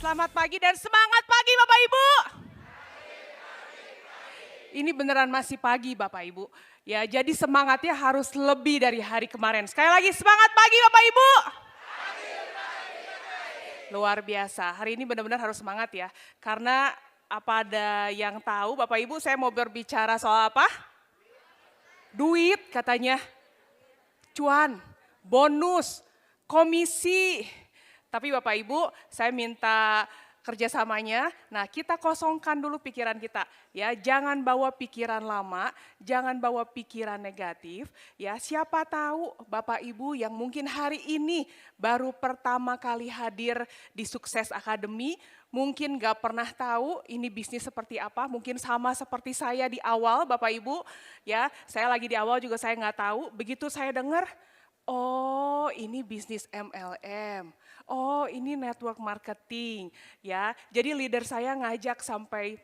Selamat pagi dan semangat pagi Bapak Ibu. Ini beneran masih pagi Bapak Ibu. Ya, jadi semangatnya harus lebih dari hari kemarin. Sekali lagi semangat pagi Bapak Ibu. Luar biasa, hari ini benar-benar harus semangat ya. Karena apa ada yang tahu Bapak Ibu, saya mau berbicara soal apa? Duit katanya, cuan, bonus, komisi. Tapi Bapak Ibu, saya minta kerjasamanya. Nah, kita kosongkan dulu pikiran kita, ya. Jangan bawa pikiran lama, jangan bawa pikiran negatif, ya. Siapa tahu Bapak Ibu yang mungkin hari ini baru pertama kali hadir di Sukses Academy, mungkin gak pernah tahu ini bisnis seperti apa, mungkin sama seperti saya di awal Bapak Ibu, ya. Saya lagi di awal juga saya nggak tahu, begitu saya dengar, oh ini bisnis MLM, oh ini network marketing, ya. Jadi leader saya ngajak sampai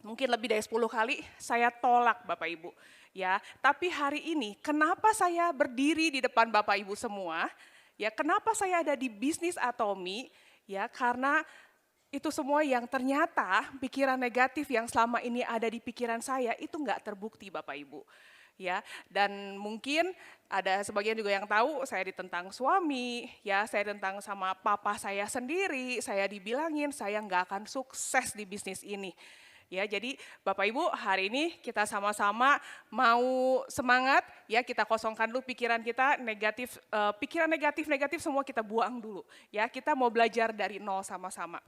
mungkin lebih dari 10 kali, saya tolak Bapak Ibu. Ya, tapi hari ini kenapa saya berdiri di depan Bapak Ibu semua? Ya, kenapa saya ada di bisnis Atomi? Ya, karena itu semua yang ternyata pikiran negatif yang selama ini ada di pikiran saya itu nggak terbukti Bapak Ibu. Ya, dan mungkin ada sebagian juga yang tahu saya ditentang suami, ya saya ditentang sama papa saya sendiri, saya dibilangin saya nggak akan sukses di bisnis ini. Ya, jadi Bapak Ibu hari ini kita sama-sama mau semangat, ya kita kosongkan dulu pikiran kita negatif, pikiran negatif semua kita buang dulu. Ya, kita mau belajar dari nol sama-sama.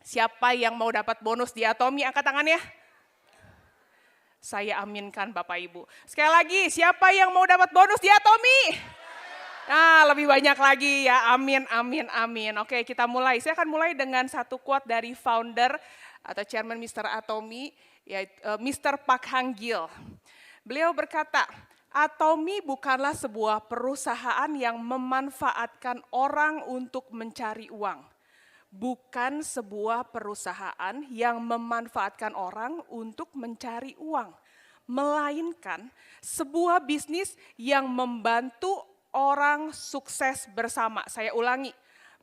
Siapa yang mau dapat bonus di Atomi angkat tangannya? Saya aminkan Bapak Ibu. Sekali lagi, siapa yang mau dapat bonus di Atomi? Nah, lebih banyak lagi ya, amin, amin, amin. Oke, kita mulai. Saya akan mulai dengan satu quote dari founder atau chairman Mr. Atomi, yaitu Mr. Park Hang-gil. Beliau berkata, Atomi bukanlah sebuah perusahaan yang memanfaatkan orang untuk mencari uang. Bukan sebuah perusahaan yang memanfaatkan orang untuk mencari uang, melainkan sebuah bisnis yang membantu orang sukses bersama. Saya ulangi,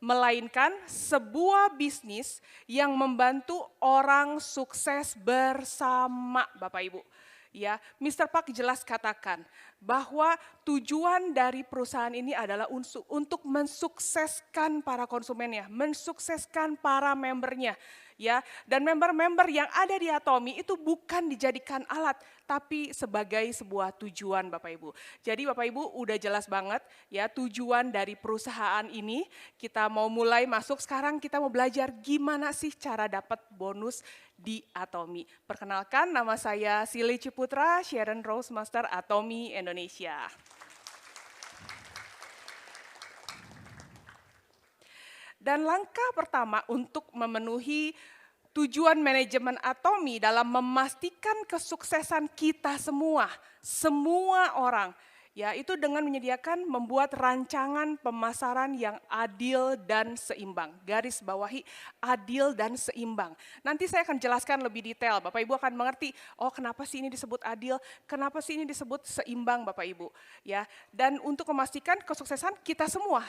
melainkan sebuah bisnis yang membantu orang sukses bersama, Bapak Ibu. Ya, Mr. Park jelas katakan bahwa tujuan dari perusahaan ini adalah untuk mensukseskan para konsumennya, mensukseskan para membernya, ya. Dan member-member yang ada di Atomi itu bukan dijadikan alat, tapi sebagai sebuah tujuan Bapak Ibu. Jadi Bapak Ibu udah jelas banget ya tujuan dari perusahaan ini. Kita mau mulai masuk sekarang, kita mau belajar gimana sih cara dapat bonus di Atomi. Perkenalkan, nama saya Sili Ciputra, Sharon Rose Master Atomi Indonesia. Dan langkah pertama untuk memenuhi tujuan manajemen Atomi dalam memastikan kesuksesan kita semua orang, yaitu dengan menyediakan membuat rancangan pemasaran yang adil dan seimbang. Garis bawahi adil dan seimbang. Nanti saya akan jelaskan lebih detail, Bapak Ibu akan mengerti, oh kenapa sih ini disebut adil, kenapa sih ini disebut seimbang Bapak Ibu. Ya, dan untuk memastikan kesuksesan kita semua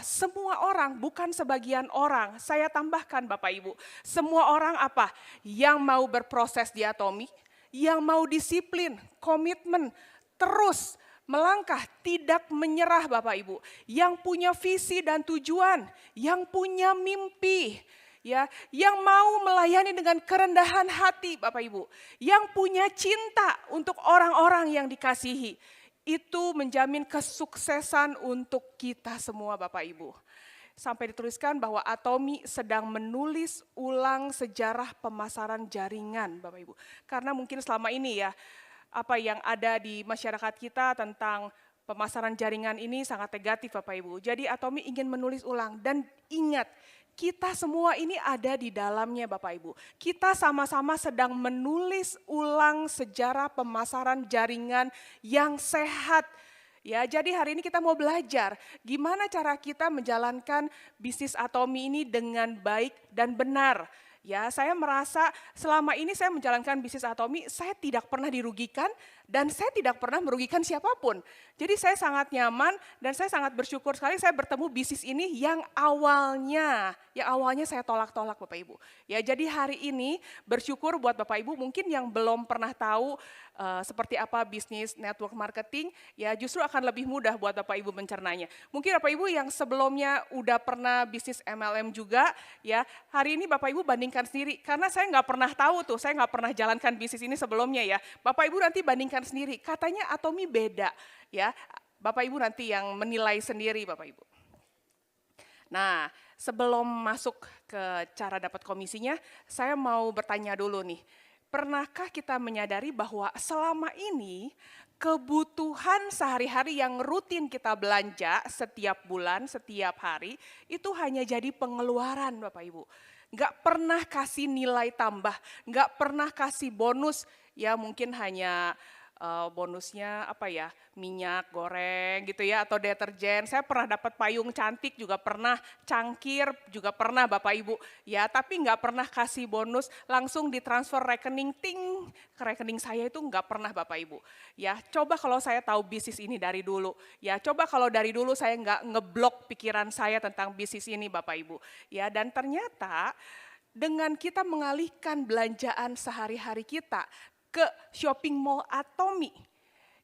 orang, bukan sebagian orang. Saya tambahkan Bapak Ibu, semua orang apa? Yang mau berproses di Atomi, yang mau disiplin, komitmen, terus melangkah, tidak menyerah Bapak Ibu, yang punya visi dan tujuan, yang punya mimpi, ya, yang mau melayani dengan kerendahan hati Bapak Ibu, yang punya cinta untuk orang-orang yang dikasihi, itu menjamin kesuksesan untuk kita semua Bapak Ibu. Sampai dituliskan bahwa Atomi sedang menulis ulang sejarah pemasaran jaringan Bapak Ibu. Karena mungkin selama ini ya, apa yang ada di masyarakat kita tentang pemasaran jaringan ini sangat negatif Bapak Ibu. Jadi Atomi ingin menulis ulang dan ingat, kita semua ini ada di dalamnya Bapak Ibu. Kita sama-sama sedang menulis ulang sejarah pemasaran jaringan yang sehat. Ya, jadi hari ini kita mau belajar gimana cara kita menjalankan bisnis Atomi ini dengan baik dan benar. Ya, saya merasa selama ini saya menjalankan bisnis Atomi, saya tidak pernah dirugikan dan saya tidak pernah merugikan siapapun. Jadi saya sangat nyaman dan saya sangat bersyukur sekali saya bertemu bisnis ini yang awalnya saya tolak-tolak Bapak Ibu. Ya, jadi hari ini bersyukur buat Bapak Ibu mungkin yang belum pernah tahu seperti apa bisnis network marketing, ya justru akan lebih mudah buat Bapak Ibu mencernanya. Mungkin Bapak Ibu yang sebelumnya udah pernah bisnis MLM juga, ya hari ini Bapak Ibu bandingkan sendiri, karena saya nggak pernah tahu tuh, saya nggak pernah jalankan bisnis ini sebelumnya ya. Bapak Ibu nanti bandingkan sendiri, katanya Atomi beda, ya. Bapak Ibu nanti yang menilai sendiri Bapak Ibu. Nah, sebelum masuk ke cara dapat komisinya, saya mau bertanya dulu nih. Pernahkah kita menyadari bahwa selama ini kebutuhan sehari-hari yang rutin kita belanja setiap bulan, setiap hari, itu hanya jadi pengeluaran Bapak Ibu. Nggak pernah kasih nilai tambah, nggak pernah kasih bonus, ya mungkin hanya bonusnya apa ya, minyak goreng gitu ya, atau deterjen. Saya pernah dapat payung cantik juga pernah, cangkir juga pernah Bapak Ibu. Ya, tapi nggak pernah kasih bonus langsung ditransfer rekening ting ke rekening saya, itu nggak pernah Bapak Ibu. Ya, coba kalau saya tahu bisnis ini dari dulu. Ya, coba kalau dari dulu saya nggak ngeblok pikiran saya tentang bisnis ini Bapak Ibu. Ya, dan ternyata dengan kita mengalihkan belanjaan sehari-hari kita ke shopping mall Atomi,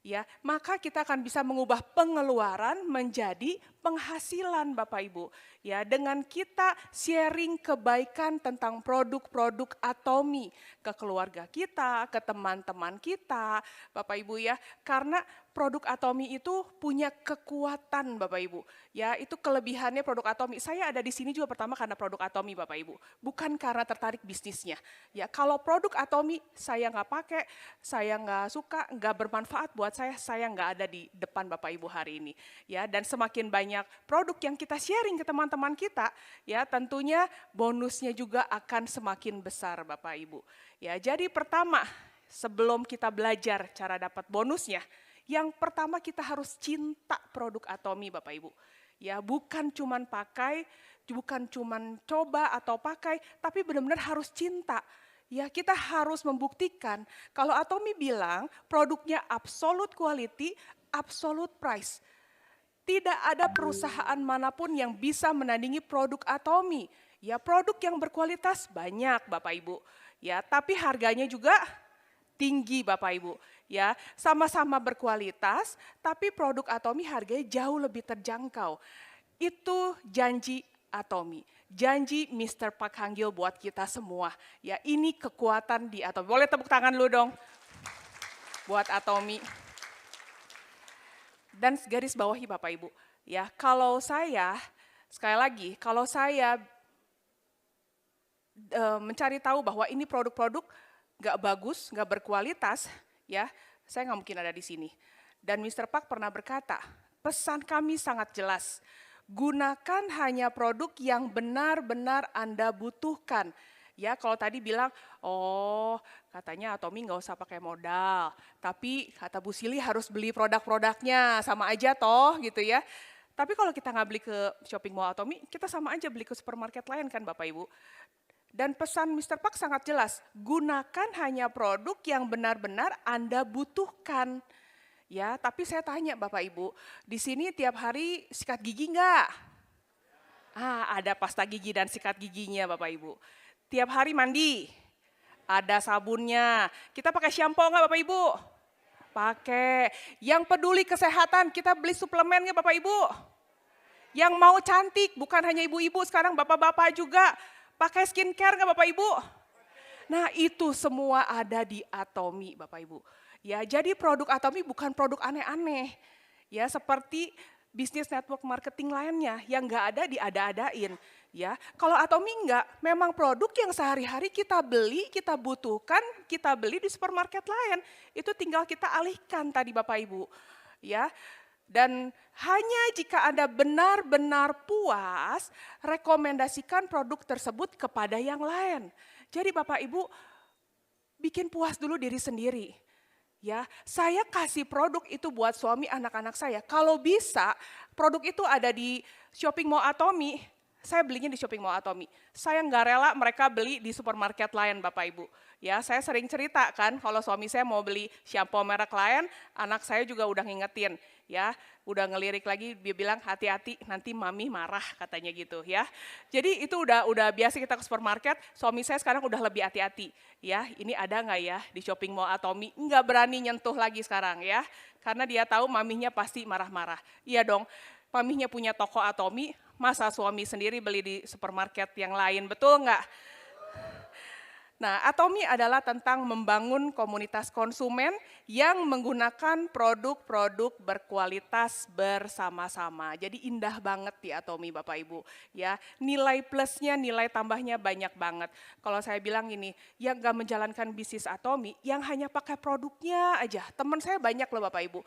ya, maka kita akan bisa mengubah pengeluaran menjadi penghasilan Bapak Ibu. Ya, dengan kita sharing kebaikan tentang produk-produk Atomi ke keluarga kita, ke teman-teman kita, Bapak Ibu ya. Karena produk Atomi itu punya kekuatan Bapak Ibu. Ya, itu kelebihannya produk Atomi. Saya ada di sini juga pertama karena produk Atomi Bapak Ibu. Bukan karena tertarik bisnisnya. Ya, kalau produk Atomi saya nggak pakai, saya nggak suka, nggak bermanfaat buat saya nggak ada di depan Bapak Ibu hari ini. Ya, dan semakin banyak produk yang kita sharing ke teman-teman kita, ya tentunya bonusnya juga akan semakin besar Bapak Ibu. Ya, jadi pertama sebelum kita belajar cara dapat bonusnya, yang pertama kita harus cinta produk Atomi Bapak Ibu. Ya, bukan cuman pakai, bukan cuman coba atau pakai, tapi benar-benar harus cinta. Ya, kita harus membuktikan kalau Atomi bilang produknya absolute quality, absolute price. Tidak ada perusahaan manapun yang bisa menandingi produk Atomi. Ya, produk yang berkualitas banyak Bapak Ibu. Ya, tapi harganya juga tinggi Bapak Ibu. Ya, sama-sama berkualitas, tapi produk Atomi harganya jauh lebih terjangkau. Itu janji Atomi, janji Mr. Park Hang-gil buat kita semua. Ya, ini kekuatan di Atomi. Boleh tepuk tangan dulu dong buat Atomi. Dan garis bawahi Bapak Ibu, ya kalau saya, sekali lagi, kalau saya mencari tahu bahwa ini produk-produk nggak bagus, nggak berkualitas, ya saya nggak mungkin ada di sini. Dan Mr. Park pernah berkata, pesan kami sangat jelas, gunakan hanya produk yang benar-benar Anda butuhkan. Ya, kalau tadi bilang, oh katanya Atomi nggak usah pakai modal, tapi kata Bu Sili harus beli produk-produknya, sama aja toh gitu ya. Tapi kalau kita nggak beli ke shopping mall Atomi, kita sama aja beli ke supermarket lain kan Bapak Ibu. Dan pesan Mr. Park sangat jelas, gunakan hanya produk yang benar-benar Anda butuhkan. Ya, tapi saya tanya Bapak Ibu, di sini tiap hari sikat gigi nggak? Ada pasta gigi dan sikat giginya Bapak Ibu. Tiap hari mandi, ada sabunnya. Kita pakai shampoo nggak Bapak Ibu? Pakai. Yang peduli kesehatan, kita beli suplemen nggak Bapak Ibu? Yang mau cantik, bukan hanya ibu-ibu, sekarang bapak-bapak juga. Pakai skincare nggak Bapak Ibu? Nah itu semua ada di Atomi Bapak Ibu. Ya, jadi produk Atomi bukan produk aneh-aneh. Ya, seperti bisnis network marketing lainnya yang nggak ada diada-adain. Ya, kalau Atomi enggak, memang produk yang sehari-hari kita beli, kita butuhkan, kita beli di supermarket lain. Itu tinggal kita alihkan tadi Bapak Ibu. Ya, dan hanya jika Anda benar-benar puas, rekomendasikan produk tersebut kepada yang lain. Jadi Bapak Ibu, bikin puas dulu diri sendiri. Ya, saya kasih produk itu buat suami anak-anak saya. Kalau bisa produk itu ada di shopping mall Atomi, saya belinya di Shopping Mall Atomy. Saya nggak rela mereka beli di supermarket lain Bapak Ibu. Ya, saya sering cerita kan kalau suami saya mau beli shampoo merek lain, anak saya juga udah ngingetin. Ya, udah ngelirik lagi, dia bilang hati-hati nanti mami marah katanya gitu ya. Jadi itu udah biasa kita ke supermarket, suami saya sekarang udah lebih hati-hati. Ya, ini ada nggak ya di Shopping Mall Atomy? Nggak berani nyentuh lagi sekarang ya, karena dia tahu maminya pasti marah-marah. Iya dong, maminya punya toko Atomy, masa suami sendiri beli di supermarket yang lain, betul nggak? Nah, Atomy adalah tentang membangun komunitas konsumen yang menggunakan produk-produk berkualitas bersama-sama. Jadi indah banget di Atomy Bapak Ibu. Ya, nilai plusnya, nilai tambahnya banyak banget. Kalau saya bilang ini, yang nggak menjalankan bisnis Atomy, yang hanya pakai produknya aja. Teman saya banyak loh Bapak Ibu.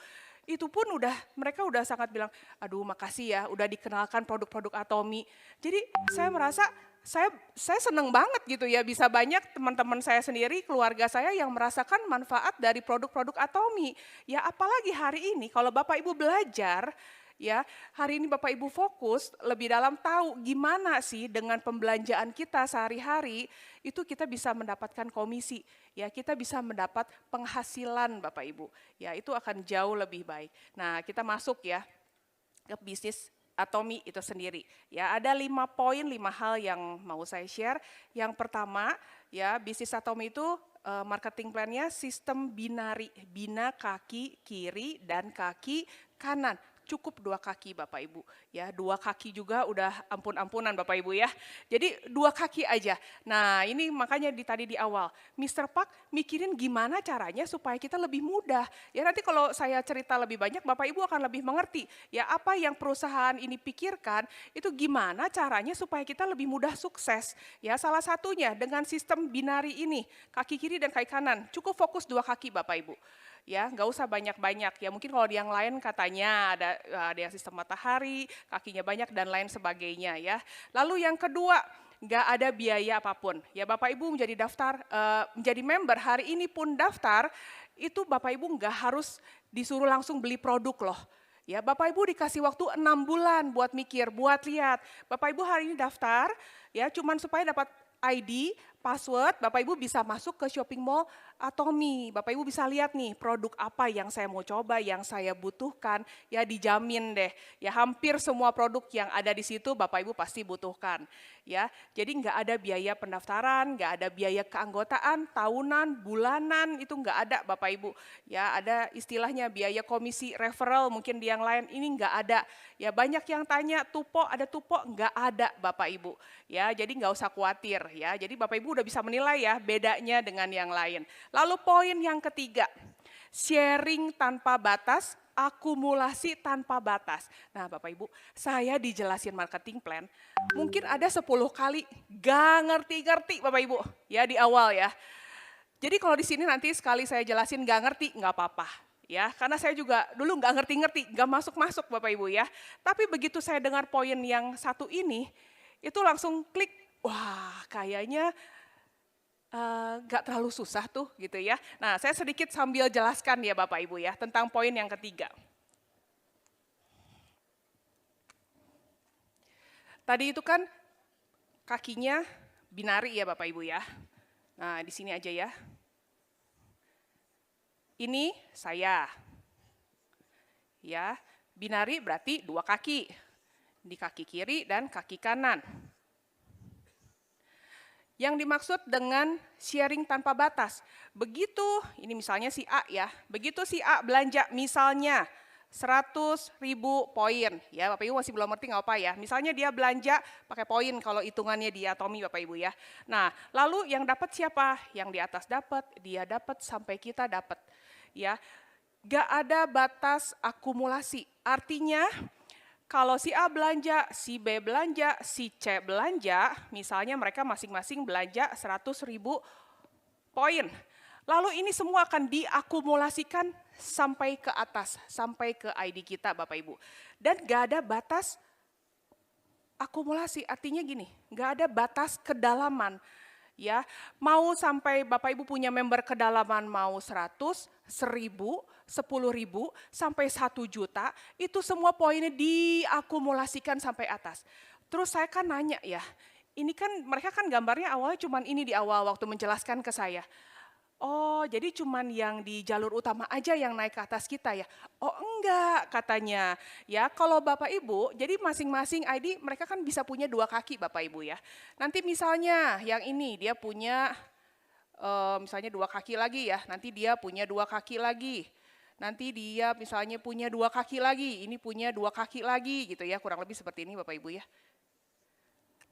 Itu pun mereka udah sangat bilang, aduh makasih ya udah dikenalkan produk-produk Atomy. Jadi saya merasa saya seneng banget gitu ya, bisa banyak teman-teman saya sendiri, keluarga saya yang merasakan manfaat dari produk-produk Atomy. Ya apalagi hari ini kalau Bapak Ibu belajar, ya hari ini Bapak Ibu fokus lebih dalam tahu gimana sih dengan pembelanjaan kita sehari-hari, itu kita bisa mendapatkan komisi, ya kita bisa mendapat penghasilan Bapak Ibu. Ya itu akan jauh lebih baik. Nah kita masuk ya ke bisnis Atomy itu sendiri. Ya, ada 5 poin, 5 hal yang mau saya share. Yang pertama, ya bisnis Atomy itu marketing plan-nya sistem binari, bina kaki kiri dan kaki kanan. Cukup 2 kaki Bapak Ibu, ya 2 kaki juga udah ampun-ampunan Bapak Ibu ya. Jadi 2 kaki aja. Nah ini makanya tadi di awal, Mr. Park mikirin gimana caranya supaya kita lebih mudah. Ya nanti kalau saya cerita lebih banyak Bapak Ibu akan lebih mengerti. Ya apa yang perusahaan ini pikirkan itu gimana caranya supaya kita lebih mudah sukses. Ya salah satunya dengan sistem binari ini, kaki kiri dan kaki kanan. Cukup fokus 2 kaki Bapak Ibu. Ya nggak usah banyak-banyak ya, mungkin kalau di yang lain katanya ada yang sistem matahari, kakinya banyak dan lain sebagainya ya. Lalu yang kedua, nggak ada biaya apapun. Ya Bapak Ibu menjadi menjadi member hari ini pun daftar, itu Bapak Ibu nggak harus disuruh langsung beli produk loh. Ya Bapak Ibu dikasih waktu 6 bulan buat mikir, buat lihat. Bapak Ibu hari ini daftar, ya cuman supaya dapat ID, password, Bapak Ibu bisa masuk ke Shopping Mall Atomy. Bapak Ibu bisa lihat nih produk apa yang saya mau coba, yang saya butuhkan, ya dijamin deh. Ya hampir semua produk yang ada di situ Bapak Ibu pasti butuhkan. Ya, jadi nggak ada biaya pendaftaran, nggak ada biaya keanggotaan, tahunan, bulanan itu nggak ada Bapak Ibu. Ya ada istilahnya biaya komisi referral mungkin di yang lain ini nggak ada. Ya banyak yang tanya tupo ada tupo, nggak ada Bapak Ibu. Ya jadi nggak usah khawatir ya. Jadi Bapak Ibu udah bisa menilai ya bedanya dengan yang lain. Lalu poin yang ketiga, sharing tanpa batas, akumulasi tanpa batas. Nah Bapak Ibu, saya dijelasin marketing plan, mungkin ada 10 kali gak ngerti-ngerti Bapak Ibu, ya di awal ya. Jadi kalau di sini nanti sekali saya jelasin gak ngerti, gak apa-apa. Ya, karena saya juga dulu gak ngerti-ngerti, gak masuk-masuk Bapak Ibu ya. Tapi begitu saya dengar poin yang satu ini, itu langsung klik, wah kayaknya nggak terlalu susah tuh gitu ya. Nah saya sedikit sambil jelaskan ya Bapak Ibu ya tentang poin yang ketiga. Tadi itu kan kakinya binari ya Bapak Ibu ya. Nah di sini aja ya. Ini saya. Ya, binari berarti 2 kaki. Di kaki kiri dan kaki kanan. Yang dimaksud dengan sharing tanpa batas, begitu ini misalnya si A ya, begitu si A belanja misalnya 100.000 poin, ya Bapak Ibu masih belum ngerti nggak apa ya, misalnya dia belanja pakai poin kalau hitungannya di Atomy Bapak Ibu ya. Nah lalu yang dapat siapa? Yang di atas dapat, dia dapat sampai kita dapat. Ya, nggak ada batas akumulasi, artinya kalau si A belanja, si B belanja, si C belanja, misalnya mereka masing-masing belanja 100.000 poin. Lalu ini semua akan diakumulasikan sampai ke atas, sampai ke ID kita Bapak Ibu. Dan gak ada batas akumulasi, artinya gini, gak ada batas kedalaman. Ya, mau sampai Bapak Ibu punya member kedalaman mau 100, 1000, 10.000 sampai 1 juta, itu semua poinnya diakumulasikan sampai atas. Terus saya kan nanya ya, ini kan mereka kan gambarnya awalnya cuman ini di awal waktu menjelaskan ke saya. Oh, jadi cuman yang di jalur utama aja yang naik ke atas kita ya? Oh enggak katanya. Ya kalau Bapak Ibu, jadi masing-masing ID mereka kan bisa punya 2 kaki Bapak Ibu ya. Nanti misalnya yang ini dia punya misalnya 2 kaki lagi ya, nanti dia punya 2 kaki lagi. Nanti dia misalnya punya 2 kaki lagi, ini punya 2 kaki lagi gitu ya, kurang lebih seperti ini Bapak Ibu ya.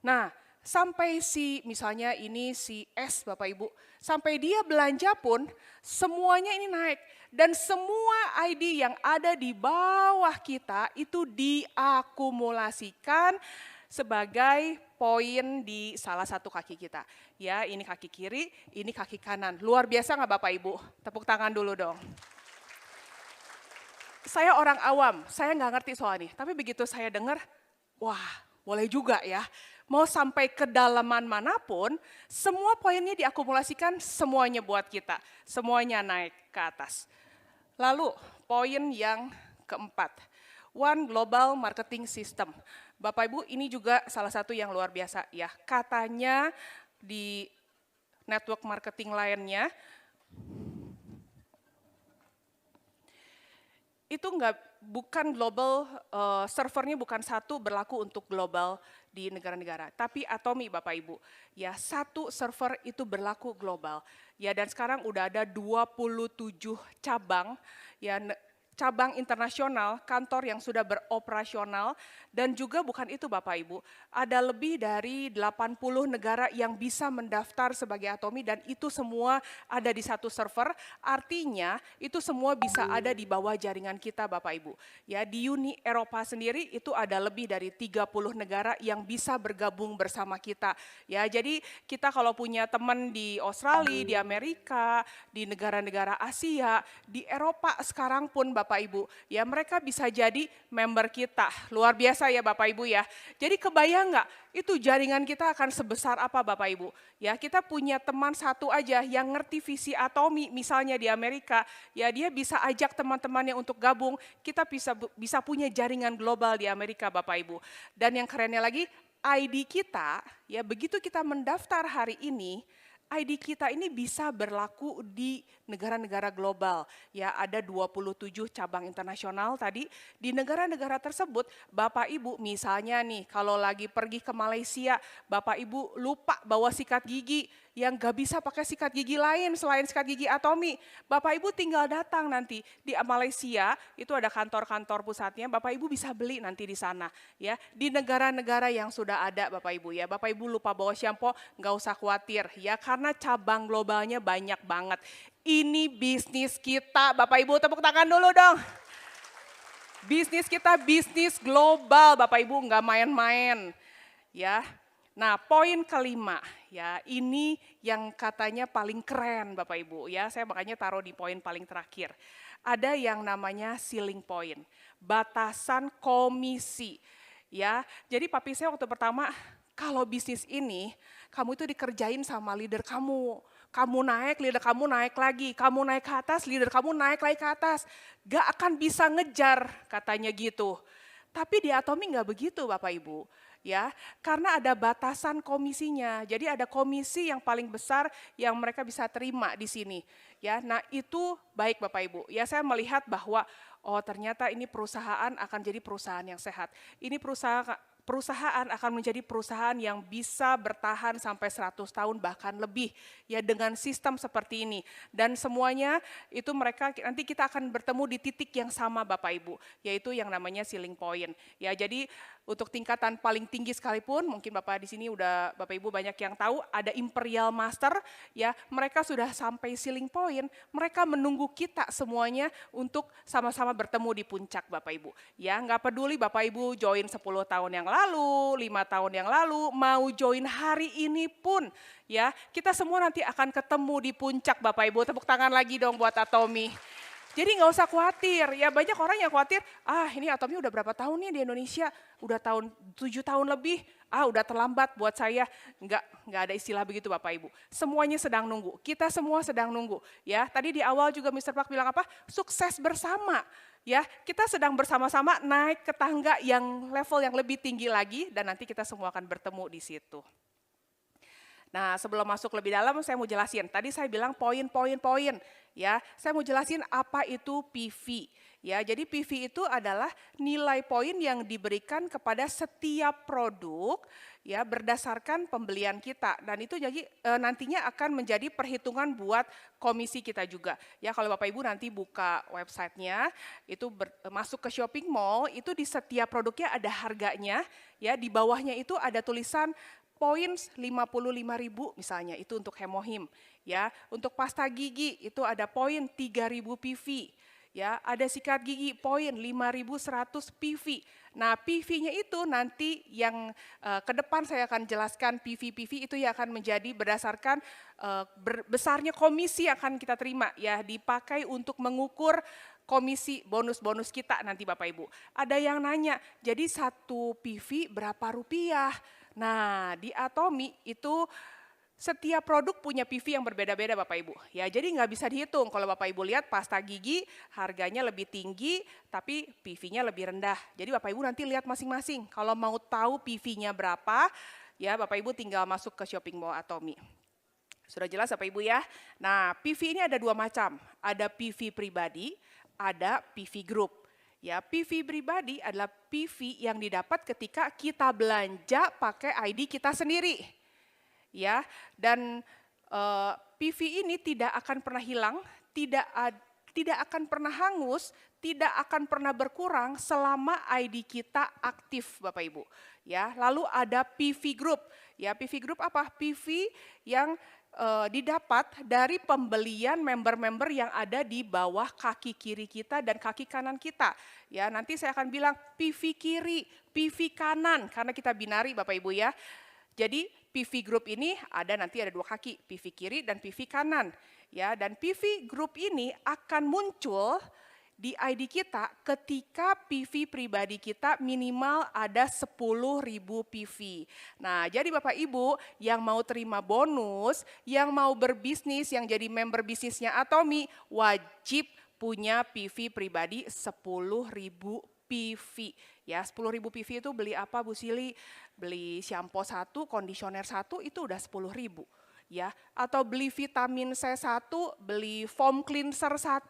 Nah, sampai si misalnya ini si S Bapak Ibu, sampai dia belanja pun semuanya ini naik. Dan semua ID yang ada di bawah kita itu diakumulasikan sebagai poin di salah satu kaki kita. Ya, ini kaki kiri, ini kaki kanan. Luar biasa nggak Bapak Ibu? Tepuk tangan dulu dong. Saya orang awam, saya nggak ngerti soal ini. Tapi begitu saya dengar, wah boleh juga ya. Mau sampai kedalaman manapun, semua poinnya diakumulasikan semuanya buat kita. Semuanya naik ke atas. Lalu poin yang keempat, One Global Marketing System. Bapak Ibu ini juga salah satu yang luar biasa ya. Katanya di network marketing lainnya, itu bukan global, servernya bukan satu berlaku untuk global di negara-negara, tapi Atomi Bapak Ibu. Ya, satu server itu berlaku global. Ya, dan sekarang udah ada 27 cabang ya cabang internasional, kantor yang sudah beroperasional, dan juga bukan itu Bapak Ibu, ada lebih dari 80 negara yang bisa mendaftar sebagai Atomi dan itu semua ada di satu server, artinya itu semua bisa ada di bawah jaringan kita Bapak Ibu. Ya, di Uni Eropa sendiri itu ada lebih dari 30 negara yang bisa bergabung bersama kita. Ya, jadi kita kalau punya teman di Australia, di Amerika, di negara-negara Asia, di Eropa sekarang pun Bapak Ibu, ya mereka bisa jadi member kita. Luar biasa ya Bapak Ibu ya. Jadi kebayang nggak itu jaringan kita akan sebesar apa Bapak Ibu? Ya kita punya teman satu aja yang ngerti visi Atomi misalnya di Amerika, ya dia bisa ajak teman-temannya untuk gabung, kita bisa punya jaringan global di Amerika Bapak Ibu. Dan yang kerennya lagi, ID kita, ya begitu kita mendaftar hari ini, ID kita ini bisa berlaku di negara-negara global. Ya, ada 27 cabang internasional tadi. Di negara-negara tersebut, Bapak Ibu misalnya nih, kalau lagi pergi ke Malaysia, Bapak Ibu lupa bawa sikat gigi, yang gak bisa pakai sikat gigi lain selain sikat gigi Atomi. Bapak Ibu tinggal datang nanti di Malaysia, itu ada kantor-kantor pusatnya, Bapak Ibu bisa beli nanti di sana. Ya, di negara-negara yang sudah ada Bapak Ibu ya. Bapak Ibu lupa bawa shampoo, nggak usah khawatir ya, karena cabang globalnya banyak banget. Ini bisnis kita, Bapak Ibu tepuk tangan dulu dong. Bisnis kita bisnis global, Bapak Ibu nggak main-main. Ya, nah poin kelima ya, ini yang katanya paling keren Bapak Ibu ya, saya makanya taruh di poin paling terakhir. Ada yang namanya ceiling point, batasan komisi. Ya, jadi papi saya waktu pertama, kalau bisnis ini kamu itu dikerjain sama leader kamu. Kamu naik, leader kamu naik lagi. Kamu naik ke atas, leader kamu naik lagi ke atas. Gak akan bisa ngejar katanya gitu. Tapi di Atomi nggak begitu Bapak Ibu. Ya, karena ada batasan komisinya. Jadi ada komisi yang paling besar yang mereka bisa terima di sini. Ya, nah itu baik Bapak Ibu. Ya, saya melihat bahwa oh ternyata ini perusahaan akan jadi perusahaan yang sehat. Ini perusahaan akan menjadi perusahaan yang bisa bertahan sampai 100 tahun bahkan lebih ya dengan sistem seperti ini. Dan semuanya itu mereka nanti kita akan bertemu di titik yang sama Bapak Ibu, yaitu yang namanya ceiling point. Ya, jadi untuk tingkatan paling tinggi sekalipun, mungkin Bapak di sini udah Bapak Ibu banyak yang tahu ada Imperial Master ya, mereka sudah sampai ceiling point, mereka menunggu kita semuanya untuk sama-sama bertemu di puncak Bapak Ibu. Ya, nggak peduli Bapak Ibu join 10 tahun yang lalu, 5 tahun yang lalu, mau join hari ini pun ya, kita semua nanti akan ketemu di puncak Bapak Ibu. Tepuk tangan lagi dong buat Atomi. Jadi nggak usah khawatir, ya banyak orang yang khawatir, ini Atomi udah berapa tahun nih di Indonesia, udah 7 tahun lebih, udah terlambat buat saya. Enggak ada istilah begitu Bapak Ibu. Semuanya sedang nunggu, kita semua sedang nunggu. Ya, tadi di awal juga Mr. Park bilang apa? Sukses bersama. Ya, kita sedang bersama-sama naik ke tangga yang level yang lebih tinggi lagi dan nanti kita semua akan bertemu di situ. Nah, sebelum masuk lebih dalam saya mau jelasin. Tadi saya bilang poin-poin-poin, ya. Saya mau jelasin apa itu PV. Ya, jadi PV itu adalah nilai poin yang diberikan kepada setiap produk ya berdasarkan pembelian kita dan itu jadi nantinya akan menjadi perhitungan buat komisi kita juga. Ya, kalau Bapak Ibu nanti buka websitenya itu masuk ke shopping mall itu di setiap produknya ada harganya ya, di bawahnya itu ada tulisan poin 55.000 misalnya, itu untuk Hemohim. Ya, untuk pasta gigi itu ada poin 3.000 PV. Ya, ada sikat gigi poin 5.100 PV. Nah, PV-nya itu nanti yang ke depan saya akan jelaskan PV itu yang akan menjadi berdasarkan besarnya komisi yang akan kita terima ya, dipakai untuk mengukur komisi bonus-bonus kita nanti Bapak Ibu. Ada yang nanya, jadi satu PV berapa rupiah? Nah, di Atomi itu setiap produk punya PV yang berbeda-beda Bapak Ibu. Ya, jadi nggak bisa dihitung. Kalau Bapak Ibu lihat pasta gigi harganya lebih tinggi tapi PV-nya lebih rendah. Jadi Bapak Ibu nanti lihat masing-masing. Kalau mau tahu PV-nya berapa, ya Bapak Ibu tinggal masuk ke shopping mall Atomi. Sudah jelas Bapak Ibu ya? Nah, PV ini ada dua macam. Ada PV pribadi, ada PV group. Ya, PV pribadi adalah PV yang didapat ketika kita belanja pakai ID kita sendiri. Ya, dan PV ini tidak akan pernah hilang, tidak akan pernah hangus, tidak akan pernah berkurang selama ID kita aktif Bapak Ibu. Ya, lalu ada PV group. Ya, PV group apa? PV yang didapat dari pembelian member-member yang ada di bawah kaki kiri kita dan kaki kanan kita. Ya, nanti saya akan bilang PV kiri, PV kanan karena kita binari Bapak Ibu ya. Jadi PV group ini nanti ada dua kaki, PV kiri dan PV kanan. Ya, dan PV group ini akan muncul di ID kita ketika PV pribadi kita minimal ada 10.000 PV. Nah, jadi Bapak Ibu yang mau terima bonus, yang mau berbisnis, yang jadi member bisnisnya Atomi, wajib punya PV pribadi 10.000 PV. Ya, 10.000 PV itu beli apa Bu Sili? Beli shampoo 1, kondisioner 1 itu udah 10.000. Ya, atau beli vitamin C1, beli foam cleanser 1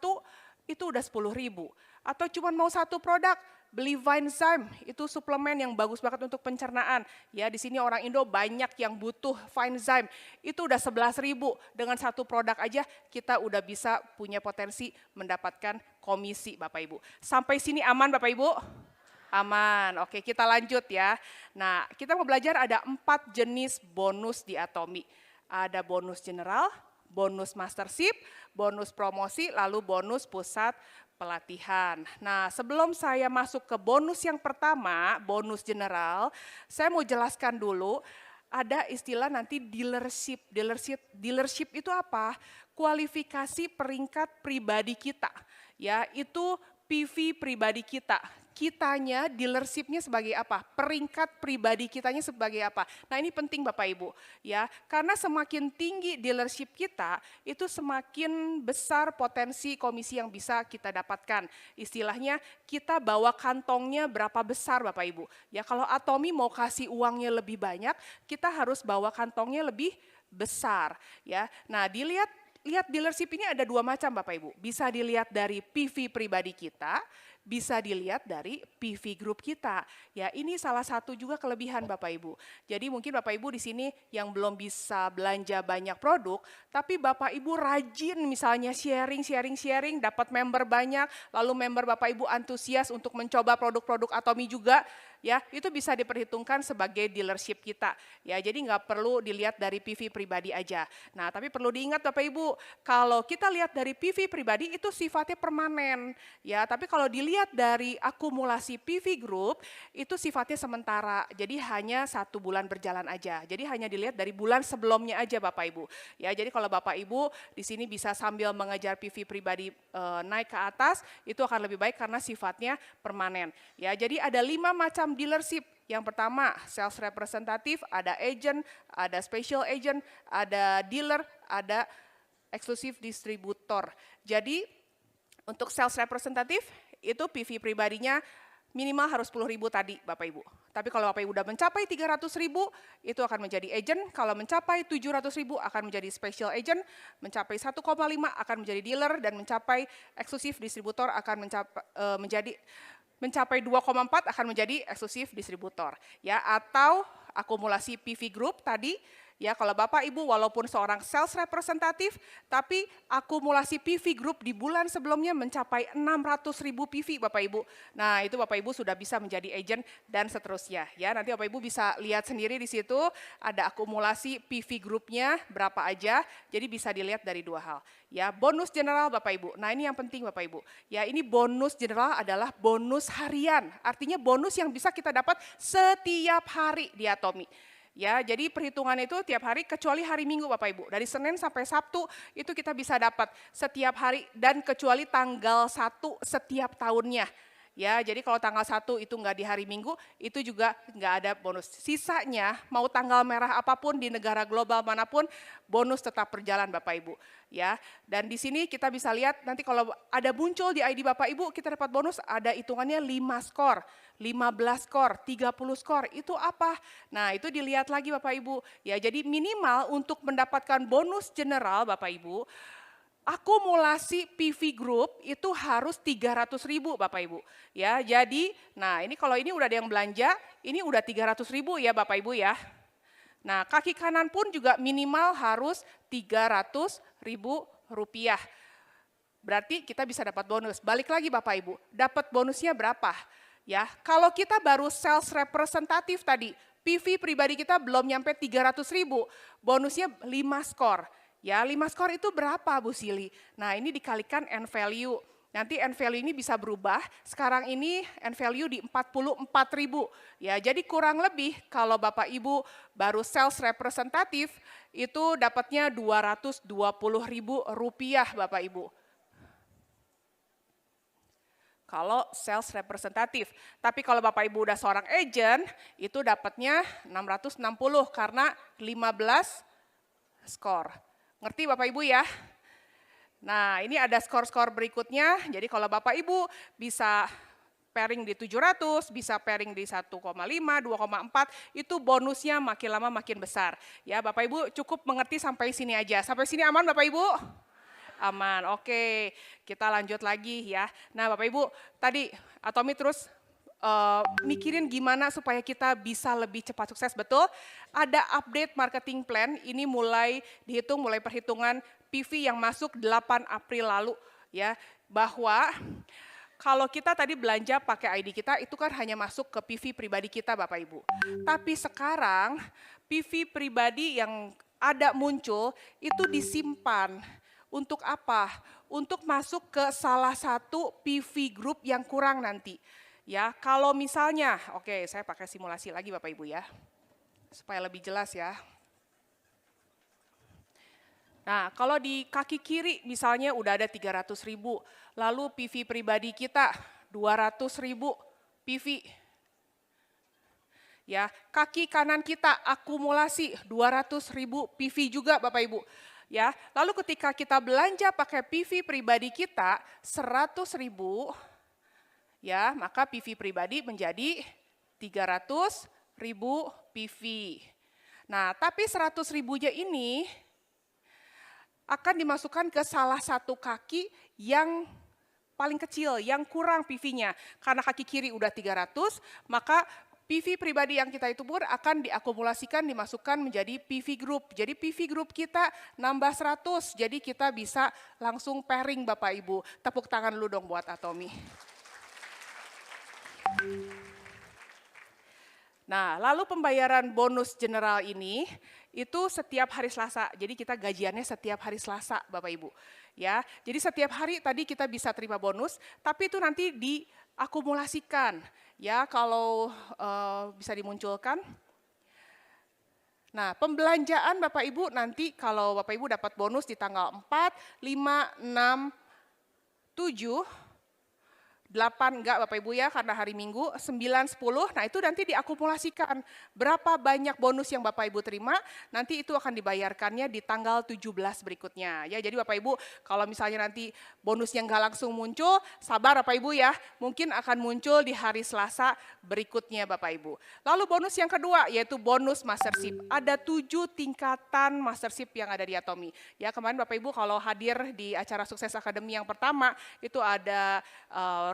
itu udah 10.000. Atau cuma mau satu produk, beli Vinezyme, itu suplemen yang bagus banget untuk pencernaan. Ya, di sini orang Indo banyak yang butuh Vinezyme. Itu udah 11.000. Dengan satu produk aja kita udah bisa punya potensi mendapatkan komisi Bapak Ibu. Sampai sini aman Bapak Ibu? Aman. Oke, kita lanjut ya. Nah, kita mau belajar ada 4 jenis bonus di Atomi. Ada bonus general, bonus mastership, bonus promosi, lalu bonus pusat pelatihan. Nah, sebelum saya masuk ke bonus yang pertama, bonus general, saya mau jelaskan dulu ada istilah nanti dealership. Dealership itu apa? Kualifikasi peringkat pribadi kita. Ya, itu PV pribadi kita. Kitanya dealershipnya sebagai apa? Peringkat pribadi kitanya sebagai apa? Nah, ini penting Bapak Ibu ya, karena semakin tinggi dealership kita, itu semakin besar potensi komisi yang bisa kita dapatkan. Istilahnya kita bawa kantongnya berapa besar Bapak Ibu. Ya, kalau Atomi mau kasih uangnya lebih banyak, kita harus bawa kantongnya lebih besar ya. Nah, lihat dealership ini ada dua macam Bapak Ibu. Bisa dilihat dari PV pribadi kita, bisa dilihat dari PV group kita. Ya, ini salah satu juga kelebihan Bapak Ibu. Jadi mungkin Bapak Ibu di sini yang belum bisa belanja banyak produk, tapi Bapak Ibu rajin misalnya sharing, dapat member banyak, lalu member Bapak Ibu antusias untuk mencoba produk-produk Atomi juga, ya, itu bisa diperhitungkan sebagai dealership kita. Ya, jadi nggak perlu dilihat dari PV pribadi aja. Nah, tapi perlu diingat Bapak Ibu, kalau kita lihat dari PV pribadi itu sifatnya permanen. Ya, tapi kalau dilihat dilihat dari akumulasi PV Group, itu sifatnya sementara, jadi hanya 1 bulan berjalan aja. Jadi hanya dilihat dari bulan sebelumnya aja Bapak Ibu. Ya, jadi kalau Bapak Ibu di sini bisa sambil mengejar PV pribadi naik ke atas, itu akan lebih baik karena sifatnya permanen. Ya, jadi ada 5 macam dealership. Yang pertama, sales representative, ada agent, ada special agent, ada dealer, ada eksklusif distributor. Jadi untuk sales representative itu PV pribadinya minimal harus 10.000 tadi Bapak Ibu. Tapi kalau Bapak Ibu udah mencapai 300.000 itu akan menjadi agent, kalau mencapai 700.000 akan menjadi special agent, mencapai 1,5 akan menjadi dealer, dan mencapai eksklusif distributor akan mencapai 2,4 akan menjadi eksklusif distributor. Ya, atau akumulasi PV Group tadi. Ya, kalau Bapak Ibu walaupun seorang sales representatif, tapi akumulasi PV Group di bulan sebelumnya mencapai 600.000 PV Bapak Ibu. Nah, itu Bapak Ibu sudah bisa menjadi agent dan seterusnya. Ya, nanti Bapak Ibu bisa lihat sendiri di situ ada akumulasi PV Group-nya berapa aja. Jadi bisa dilihat dari 2 hal. Ya, bonus general Bapak Ibu. Nah, ini yang penting Bapak Ibu. Ya, ini bonus general adalah bonus harian. Artinya bonus yang bisa kita dapat setiap hari di Atomi. Ya, jadi perhitungan itu tiap hari kecuali hari Minggu Bapak Ibu. Dari Senin sampai Sabtu itu kita bisa dapat setiap hari dan kecuali tanggal 1 setiap tahunnya. Ya, jadi kalau tanggal 1 itu enggak di hari Minggu, itu juga enggak ada bonus. Sisanya mau tanggal merah apapun di negara global manapun, bonus tetap berjalan Bapak Ibu. Ya, dan di sini kita bisa lihat nanti kalau ada muncul di ID Bapak Ibu, kita dapat bonus ada hitungannya 5 skor. 15 skor, 30 skor, itu apa? Nah, itu dilihat lagi Bapak Ibu. Ya, jadi minimal untuk mendapatkan bonus general Bapak Ibu, akumulasi PV Group itu harus 300.000 Bapak Ibu. Ya, jadi nah ini kalau ini udah ada yang belanja, ini udah 300.000 ya Bapak Ibu ya. Nah, kaki kanan pun juga minimal harus 300.000 rupiah. Berarti kita bisa dapat bonus. Balik lagi Bapak Ibu, dapat bonusnya berapa? Ya, kalau kita baru sales representatif tadi, PV pribadi kita belum nyampe 300.000, bonusnya 5 skor. Ya, 5 skor itu berapa Bu Sili? Nah, ini dikalikan N value. Nanti N value ini bisa berubah, sekarang ini N value di 44.000. Ya, jadi kurang lebih kalau Bapak Ibu baru sales representatif itu dapatnya 220.000 rupiah Bapak Ibu. Kalau sales representatif. Tapi kalau Bapak Ibu udah seorang agent, itu dapatnya 660 karena 15 skor. Ngerti Bapak Ibu ya? Nah, ini ada skor-skor berikutnya. Jadi kalau Bapak Ibu bisa pairing di 700, bisa pairing di 1,5, 2,4, itu bonusnya makin lama makin besar. Ya, Bapak Ibu cukup mengerti sampai sini aja. Sampai sini aman Bapak Ibu? Aman, oke. Kita lanjut lagi ya. Nah Bapak Ibu, tadi Atomi terus mikirin gimana supaya kita bisa lebih cepat sukses, betul? Ada update marketing plan, ini mulai dihitung, mulai perhitungan PV yang masuk 8 April lalu. Ya, bahwa kalau kita tadi belanja pakai ID kita, itu kan hanya masuk ke PV pribadi kita Bapak Ibu. Tapi sekarang PV pribadi yang ada muncul, itu disimpan. Untuk apa? Untuk masuk ke salah satu PV Group yang kurang nanti. Ya, kalau misalnya, oke saya pakai simulasi lagi Bapak Ibu ya, supaya lebih jelas ya. Nah, kalau di kaki kiri misalnya udah ada 300.000, lalu PV pribadi kita 200.000 PV. Ya, kaki kanan kita akumulasi 200.000 PV juga Bapak Ibu. Ya, lalu ketika kita belanja pakai PV pribadi kita 100.000, ya, maka PV pribadi menjadi 300.000 PV. Nah, tapi 100.000-nya ini akan dimasukkan ke salah satu kaki yang paling kecil, yang kurang PV-nya. Karena kaki kiri udah 300, maka PV pribadi yang kita itu pun akan diakumulasikan, dimasukkan menjadi PV Group. Jadi PV Group kita nambah 100, jadi kita bisa langsung pairing Bapak Ibu. Tepuk tangan dulu dong buat Atomi. Nah, lalu pembayaran bonus general ini itu setiap hari Selasa. Jadi kita gajiannya setiap hari Selasa, Bapak Ibu. Ya, jadi setiap hari tadi kita bisa terima bonus, tapi itu nanti diakumulasikan. Ya, kalau bisa dimunculkan. Nah, pembelanjaan Bapak Ibu nanti kalau Bapak Ibu dapat bonus di tanggal 4, 5, 6, 7, 8 enggak Bapak Ibu ya, karena hari Minggu, 9, 10, nah itu nanti diakumulasikan. Berapa banyak bonus yang Bapak Ibu terima, nanti itu akan dibayarkannya di tanggal 17 berikutnya. Ya, jadi Bapak Ibu kalau misalnya nanti bonusnya enggak langsung muncul, sabar Bapak Ibu ya, mungkin akan muncul di hari Selasa berikutnya Bapak Ibu. Lalu bonus yang kedua yaitu bonus mastership. Ada 7 tingkatan mastership yang ada di Atomi. Ya, kemarin Bapak Ibu kalau hadir di acara Sukses Academy yang pertama, itu ada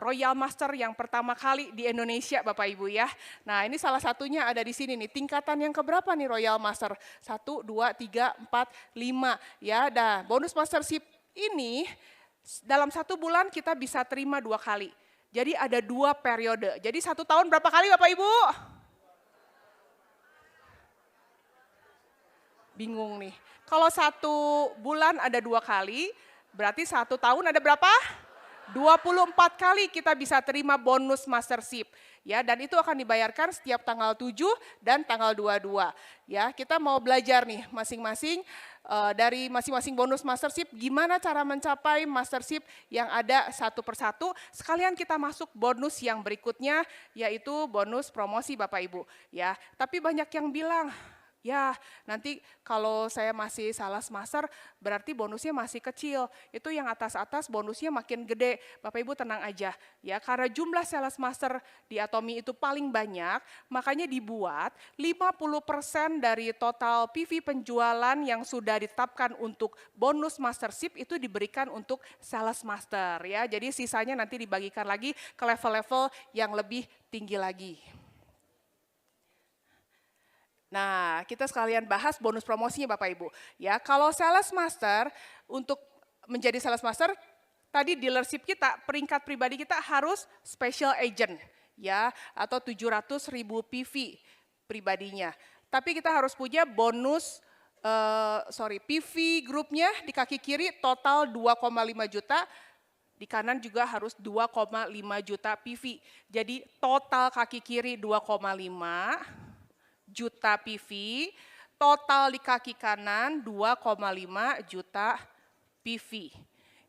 Royal Master yang pertama kali di Indonesia Bapak Ibu ya. Nah ini salah satunya ada di sini nih, tingkatan yang keberapa nih Royal Master? 1, 2, 3, 4, 5 ya. Nah bonus mastership ini dalam 1 bulan kita bisa terima 2 kali. Jadi ada 2 periode, jadi 1 tahun berapa kali Bapak Ibu? Bingung nih, kalau 1 bulan ada 2 kali, berarti 1 tahun ada berapa? 24 kali kita bisa terima bonus mastership ya, dan itu akan dibayarkan setiap tanggal 7 dan tanggal 22 ya. Kita mau belajar nih masing-masing dari masing-masing bonus mastership gimana cara mencapai mastership yang ada satu persatu, sekalian kita masuk bonus yang berikutnya yaitu bonus promosi Bapak Ibu ya. Tapi banyak yang bilang, ya nanti kalau saya masih sales master berarti bonusnya masih kecil, itu yang atas-atas bonusnya makin gede. Bapak Ibu tenang aja ya, karena jumlah sales master di Atomi itu paling banyak, makanya dibuat 50% dari total PV penjualan yang sudah ditetapkan untuk bonus mastership itu diberikan untuk sales master ya. Jadi sisanya nanti dibagikan lagi ke level-level yang lebih tinggi lagi. Nah, kita sekalian bahas bonus promosinya Bapak Ibu. Ya, kalau sales master untuk menjadi sales master, tadi dealership kita, peringkat pribadi kita harus special agent ya, atau 700.000 PV pribadinya. Tapi kita harus punya bonus PV grupnya di kaki kiri total 2,5 juta, di kanan juga harus 2,5 juta PV. Jadi total kaki kiri 2,5 juta PV, total di kaki kanan 2,5 juta PV.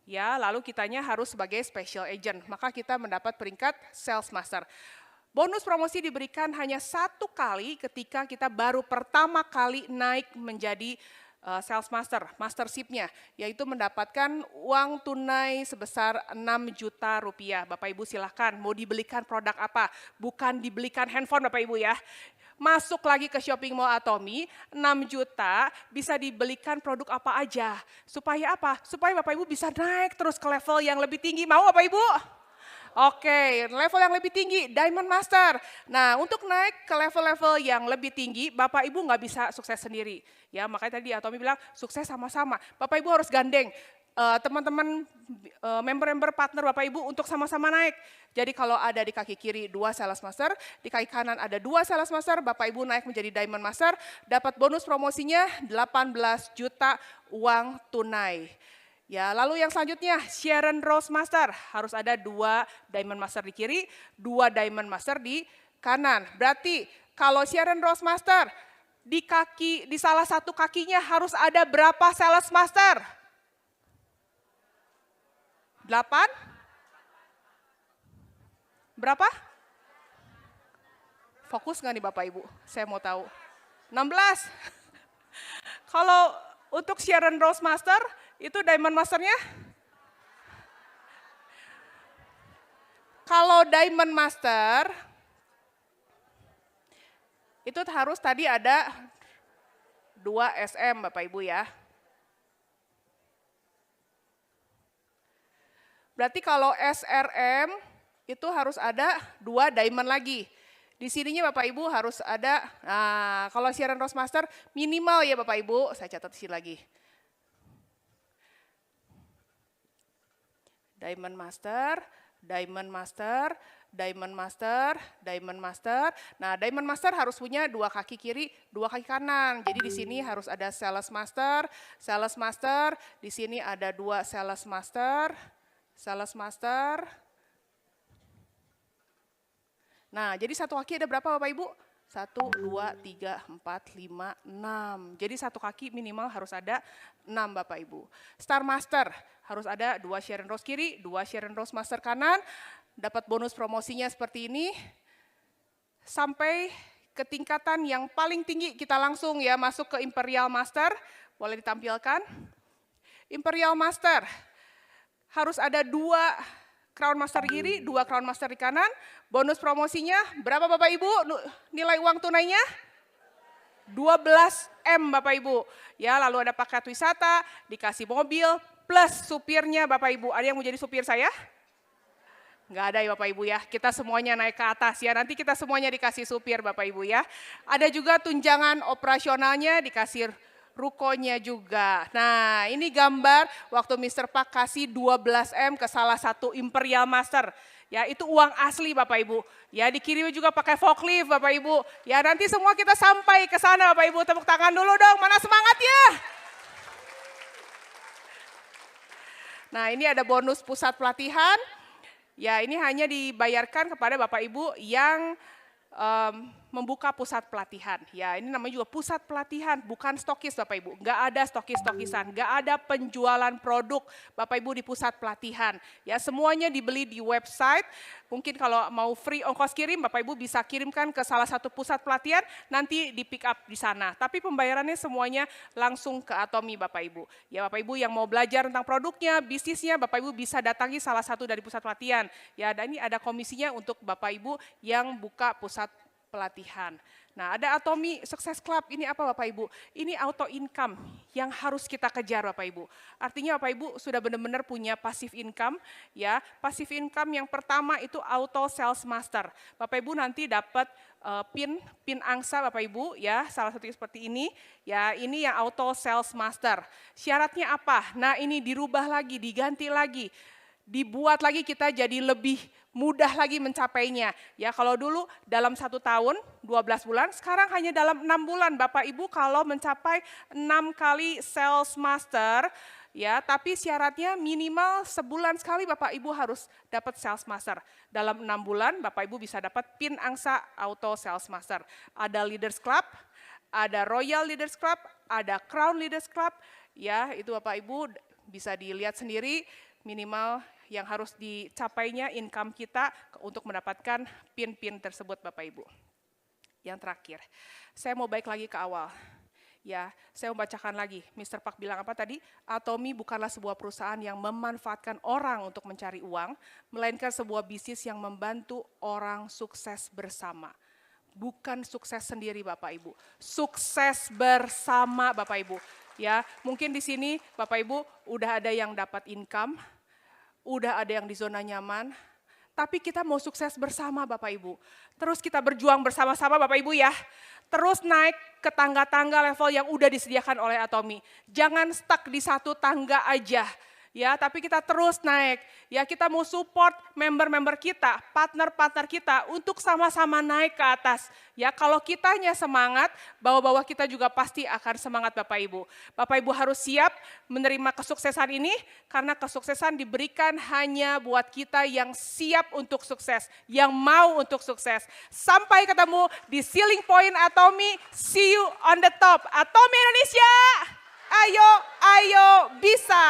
Ya, lalu kitanya harus sebagai special agent, maka kita mendapat peringkat sales master. Bonus promosi diberikan hanya 1 kali ketika kita baru pertama kali naik menjadi sales master, mastership-nya, yaitu mendapatkan uang tunai sebesar 6 juta rupiah. Bapak Ibu silahkan, mau dibelikan produk apa? Bukan dibelikan handphone Bapak Ibu ya. Masuk lagi ke shopping mall Atomi, 6 juta bisa dibelikan produk apa aja. Supaya apa? Supaya Bapak Ibu bisa naik terus ke level yang lebih tinggi. Mau Bapak Ibu? Oke, level yang lebih tinggi, Diamond Master. Nah, untuk naik ke level-level yang lebih tinggi, Bapak Ibu nggak bisa sukses sendiri. Ya, makanya tadi Atomi bilang sukses sama-sama. Bapak Ibu harus gandeng teman-teman member-member partner Bapak Ibu untuk sama-sama naik. Jadi kalau ada di kaki kiri 2 sales master, di kaki kanan ada 2 sales master, Bapak Ibu naik menjadi Diamond Master, dapat bonus promosinya 18 juta uang tunai. Ya, lalu yang selanjutnya Sharon Rose Master, harus ada 2 Diamond Master di kiri, 2 Diamond Master di kanan. Berarti kalau Sharon Rose Master di salah satu kakinya harus ada berapa sales master? 8? Berapa? Fokus nggak nih Bapak Ibu? Saya mau tahu. 16. Kalau untuk Sharon Rose Master, itu Diamond Masternya? Kalau Diamond Master, itu harus tadi ada 2 SM Bapak Ibu ya. Berarti kalau SRM itu harus ada 2 diamond lagi. Di sininya Bapak Ibu harus ada, nah kalau Sharon Rose Master minimal ya Bapak Ibu, saya catat di sini lagi. Diamond Master Diamond Master, Diamond Master, Diamond Master. Nah, Diamond Master harus punya 2 kaki kiri, 2 kaki kanan. Jadi di sini harus ada Sales Master, Sales Master. Di sini ada 2 Sales Master, Sales Master. Nah, jadi satu kaki ada berapa Bapak Ibu? 1, 2, 3, 4, 5, 6. Jadi satu kaki minimal harus ada 6 Bapak Ibu. Star Master harus ada 2 Sharon Rose kiri, 2 Sharon Rose Master kanan. Dapat bonus promosinya seperti ini. Sampai ke tingkatan yang paling tinggi kita langsung ya masuk ke Imperial Master. Boleh ditampilkan. Imperial Master harus ada 2 Crown Master di kiri, 2 Crown Master di kanan. Bonus promosinya berapa Bapak Ibu? Nilai uang tunainya? 12 M Bapak Ibu. Ya, lalu ada paket wisata, dikasih mobil, plus supirnya Bapak Ibu. Ada yang mau jadi supir saya? Enggak ada ya Bapak Ibu ya, kita semuanya naik ke atas ya, nanti kita semuanya dikasih supir Bapak Ibu ya. Ada juga tunjangan operasionalnya, dikasih rukonya juga. Nah, ini gambar waktu Mr. Pak kasih 12 M ke salah satu Imperial Master. Ya, itu uang asli Bapak Ibu. Ya, dikirim juga pakai forklift Bapak Ibu. Ya, nanti semua kita sampai ke sana Bapak Ibu. Tepuk tangan dulu dong. Mana semangatnya? Nah, ini ada bonus pusat pelatihan. Ya, ini hanya dibayarkan kepada Bapak Ibu yang membuka pusat pelatihan. Ya, ini namanya juga pusat pelatihan, bukan stokis Bapak Ibu. Enggak ada stokis-stokisan, enggak ada penjualan produk Bapak Ibu di pusat pelatihan. Ya, semuanya dibeli di website. Mungkin kalau mau free ongkos kirim, Bapak Ibu bisa kirimkan ke salah satu pusat pelatihan, nanti di pick up di sana. Tapi pembayarannya semuanya langsung ke Atomy Bapak Ibu. Ya, Bapak Ibu yang mau belajar tentang produknya, bisnisnya, Bapak Ibu bisa datangi salah satu dari pusat pelatihan. Ya, dan ini ada komisinya untuk Bapak Ibu yang buka pusat pelatihan. Nah, ada Atomy Success Club, ini apa Bapak Ibu? Ini auto income yang harus kita kejar Bapak Ibu. Artinya Bapak Ibu sudah benar-benar punya passive income, ya. Passive income yang pertama itu auto sales master. Bapak Ibu nanti dapat pin angsa Bapak Ibu, ya, salah satunya seperti ini, ya, ini yang auto sales master. Syaratnya apa? Nah, ini dirubah lagi, diganti lagi. Dibuat lagi kita jadi lebih mudah lagi mencapainya. Ya, kalau dulu dalam 1 tahun 12 bulan, sekarang hanya dalam 6 bulan Bapak Ibu kalau mencapai 6 kali sales master, ya, tapi syaratnya minimal sebulan sekali Bapak Ibu harus dapat sales master. Dalam 6 bulan Bapak Ibu bisa dapat pin angsa auto sales master. Ada Leaders Club, ada Royal Leaders Club, ada Crown Leaders Club, ya, itu Bapak Ibu bisa dilihat sendiri minimal yang harus dicapainya income kita untuk mendapatkan pin-pin tersebut Bapak Ibu. Yang terakhir, saya mau balik lagi ke awal. Ya, saya mau bacakan lagi. Mr. Pak bilang apa tadi? Atomy bukanlah sebuah perusahaan yang memanfaatkan orang untuk mencari uang, melainkan sebuah bisnis yang membantu orang sukses bersama. Bukan sukses sendiri Bapak Ibu, sukses bersama Bapak Ibu. Ya, mungkin di sini Bapak Ibu udah ada yang dapat income, udah ada yang di zona nyaman, tapi kita mau sukses bersama Bapak Ibu. Terus kita berjuang bersama-sama Bapak Ibu ya. Terus naik ke tangga-tangga level yang udah disediakan oleh Atomy. Jangan stuck di satu tangga aja. Ya, tapi kita terus naik. Ya, kita mau support member-member kita, partner-partner kita untuk sama-sama naik ke atas. Ya, kalau kitanya semangat, bawah-bawah kita juga pasti akan semangat Bapak Ibu. Bapak Ibu harus siap menerima kesuksesan ini karena kesuksesan diberikan hanya buat kita yang siap untuk sukses, yang mau untuk sukses. Sampai ketemu di Ceiling Point Atomy. See you on the top. Atomy Indonesia. Ayo, ayo bisa.